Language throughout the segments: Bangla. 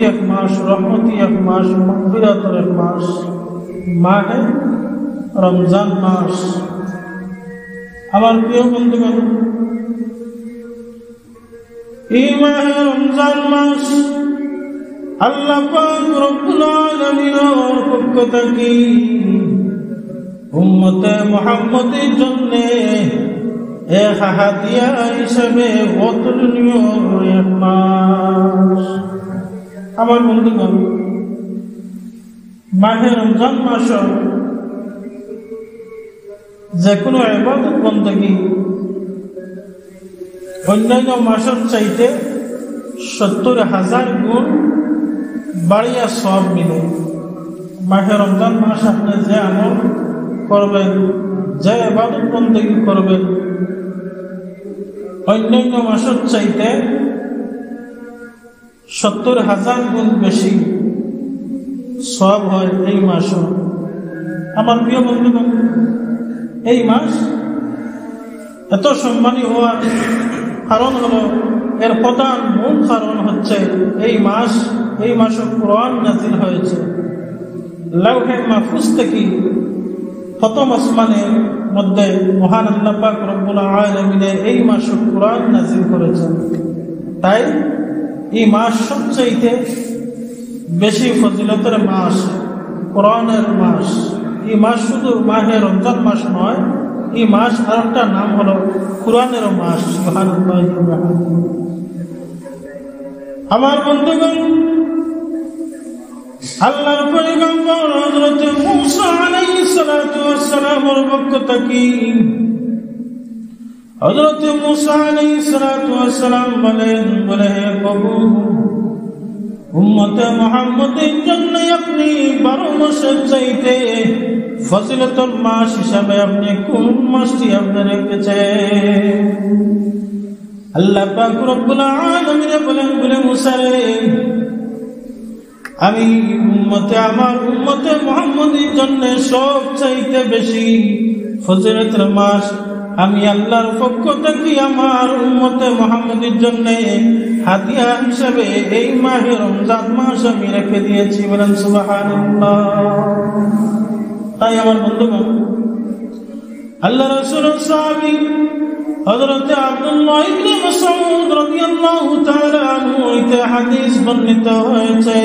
এক মাস, রহমতি এক মাস, মাগফিরাতের এক মাস, মাহে রমজান মাস। আমার প্রিয় বন্ধুগণ, এই মাহে রমজান মাস আল্লাহ পাক রব্বুল আলামিনের পক্ষ থেকে উম্মতে মুহাম্মদের জন্য এক হাদিয়া হিসেবে অতুলনীয় এক মাস। আমার বন্ধুগণ, মাহে রমজান মাস যে কোনো ইবাদত বন্দেগী অন্যান্য মাসের চাইতে 70,000 গুণ বাড়িয়া সব মিলে। মাহে রমজান মাস আপনি যে আমল করবেন, যে ইবাদত বন্দেগী করবেন, অন্যান্য মাসের চাইতে 70,000 গুণ বেশি সব হয় এই মাসও। আমার প্রিয় বন্ধুগণ, এই মাস এত সম্মানী হওয়ার কারণ হলো, এর প্রধান মূল কারণ হচ্ছে এই মাসে কোরআন নাযিল হয়েছে। লাউহে মাহফুজ থেকে প্রথম আসমানের মধ্যে মহান আল্লাহ পাক রব্বুল আলামিন এই মাসে কোরআন নাযিল করেছেন। তাই এই মাস সবচেয়ে বেশি ফজিলতের মাস, কোরআনের মাস। এই মাস শুধু মাহে রমজান মাস নয়, এই মাস আর একটা নাম হলো কোরআনের মাস। সুবহানাল্লাহ। আমার বন্ধুগণ, আল্লাহর পয়গম্বর হযরত মূসা আলাইহিস সালাতু ওয়াস সালামের পক্ষ থেকে হযরত মূসা আলাইহিস সালাতু ওয়াস সালাম বলে, হে প্রভু, উম্মতে মুহাম্মদের জন্য আপনি 12 মাসের চাইতে ফজিলতুল মাস হিসাবে আপনি কোন মাসটি আপনি রেখেছেন? আল্লাহ পাক রব্বুল আলামিন বলে, মূসা রে, আমি আমার উম্মতে মুহাম্মদের জন্য সব চাইতে বেশি ফজিলতের মাস আমি আল্লাহর পক্ষ থেকে আমার উম্মতে মুহাম্মদের জন্য হাদিয়া হিসেবে এই মাহে রমজান মাস আমি রেখে দিয়েছি। বলেন সুবহানাল্লাহ। তাই আমার বন্ধুগণ, আল্লাহ রাসূলের সাহাবী হযরত আব্দুল্লাহ ইবনে মাসউদ রাদিয়াল্লাহু তাআলা আনহু হইতে হাদিস বর্ণিত হয়েছে,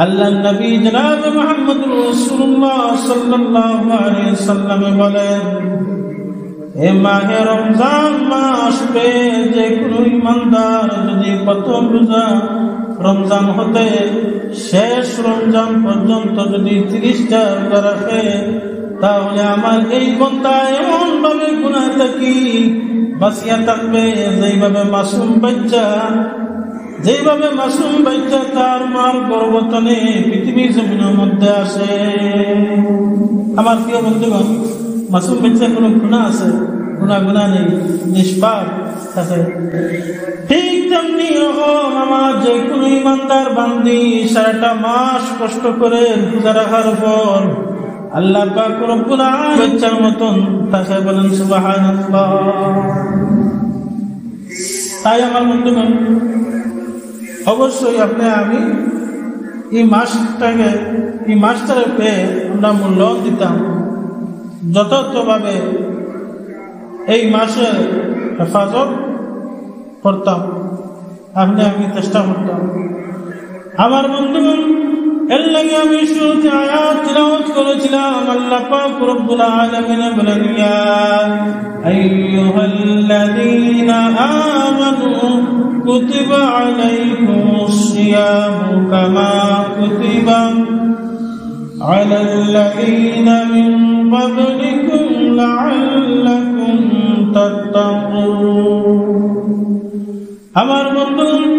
আল্লাহর নবী জনাব মুহাম্মদুর রাসূলুল্লাহ সাল্লাল্লাহু আলাইহি ওয়াসাল্লাম বলেন, এই মাহে রমজান মাস পে যে কোনো ইমানদার যদি প্রথম রোজা রমজান হতে শেষ রমজান পর্যন্ত যদি 30টা রোজা রাখে, তাহলে আমার এই বান্দা এমন ভাবে গুনাহ থেকে বাঁচিয়া থাকবে যেভাবে মাসুম বাচ্চা তার মার গর্ভতনে পৃথিবীর জমিনের মধ্যে আসে। আমার প্রিয় বন্ধুগণ, মাসুম বাচ্চা কোনো গুনাহ আছে? গুনাহ নেই, নিষ্পাপ থাকে। ঠিক তেমনি রকম আমার যে কোনো ইমানদার বান্দি সারাটা মাস কষ্ট করে রোজা রাখার পর আল্লাহ পাক রব্বুল আলামিন বাচ্চার মতন তাকে বলেন সুবহানাল্লাহ। তাই আমার বন্ধুগণ, অবশ্যই আমি এই মাসটার পেয়ে আমরা মূল্য দিতাম, যথাযথভাবে এই মাসে হেফাজত করতাম, আমি চেষ্টা করতাম। আমার বন্ধুগণ, এর লাগে আমি শুরুতে আয়াত তিলাওয়াত করেছিলাম। আল্লাহ পাক রব্বুল আলামিন বলেন, ইয়া আইয়ুহাল্লাযীনা আমানু কুতিবা আলাইকুমুস সিয়ামু কামা কুতিবা আলাল লাযীনা মিন ক্বাবলিকুম লাআল্লাকুম তাত্তাকুন। আমার বন্ধুগণ,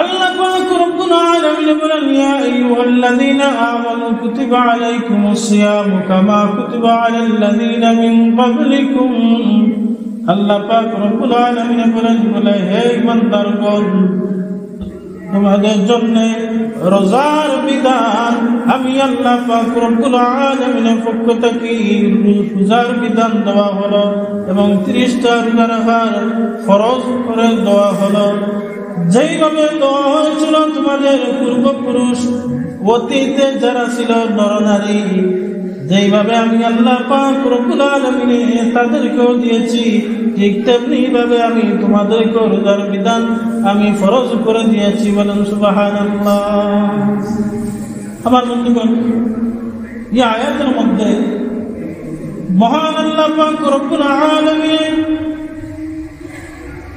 আল্লাহ পাক রব্বুল আলামিন বলেন, ইয়া আইয়ুহাল্লাযীনা আমানু কুতিবা আলাইকুমুস সিয়ামু কামা কুতিবা আলাল লাযীনা মিন ক্বাবলিকুম। আল্লাহ পাক রব্বুল আলামিন বলেন, হে ইমানদারগণ, তোমাদের জন্য রোজার বিধান আমি আল্লাহ পাক রব্বুল আলামিনের পক্ষ থেকে রোজার বিধান দেওয়া হলো এবং 30টা রোজা রাখার ফরজ করে দেওয়া হলো। যেইভাবে দোয়া হয়েছিল তোমাদের পূর্বপুরুষ অতীতে যারা ছিল নরনারী, যেইভাবে আমি আল্লাহ পাক রব্বুল আলামিন তাদেরকেও দিয়েছি, ঠিক তেমনি ভাবে আমি তোমাদেরকে রোজার বিধান আমি ফরজ করে দিয়েছি। বলেন সুবহানাল্লাহ। আমার বন্ধুগণ, এই আয়াতের মধ্যে মহান আল্লাহ পাক রব্বুল আলামিন,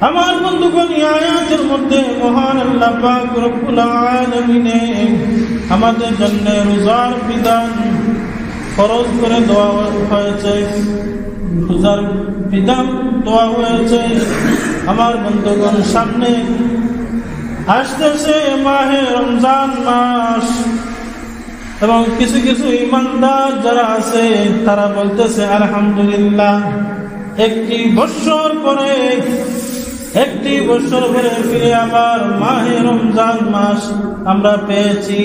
আমার বন্ধুগণ, এই আয়াতের মধ্যে মহান আল্লাহ পাক রব্বুল আলামিন আমাদের জন্য রোজার বিধান ফরজ করে দেওয়া হয়েছে, রোজার বিধান দেওয়া হয়েছে। আমার বন্ধুগণ, সামনে আসতেছে মাহে রমজান মাস, এবং কিছু কিছু ইমানদার যারা আছে তারা বলতেছে আলহামদুলিল্লাহ, একটি বছর পরে ফিরে আবার মাহে রমজান মাস আমরা পেয়েছি।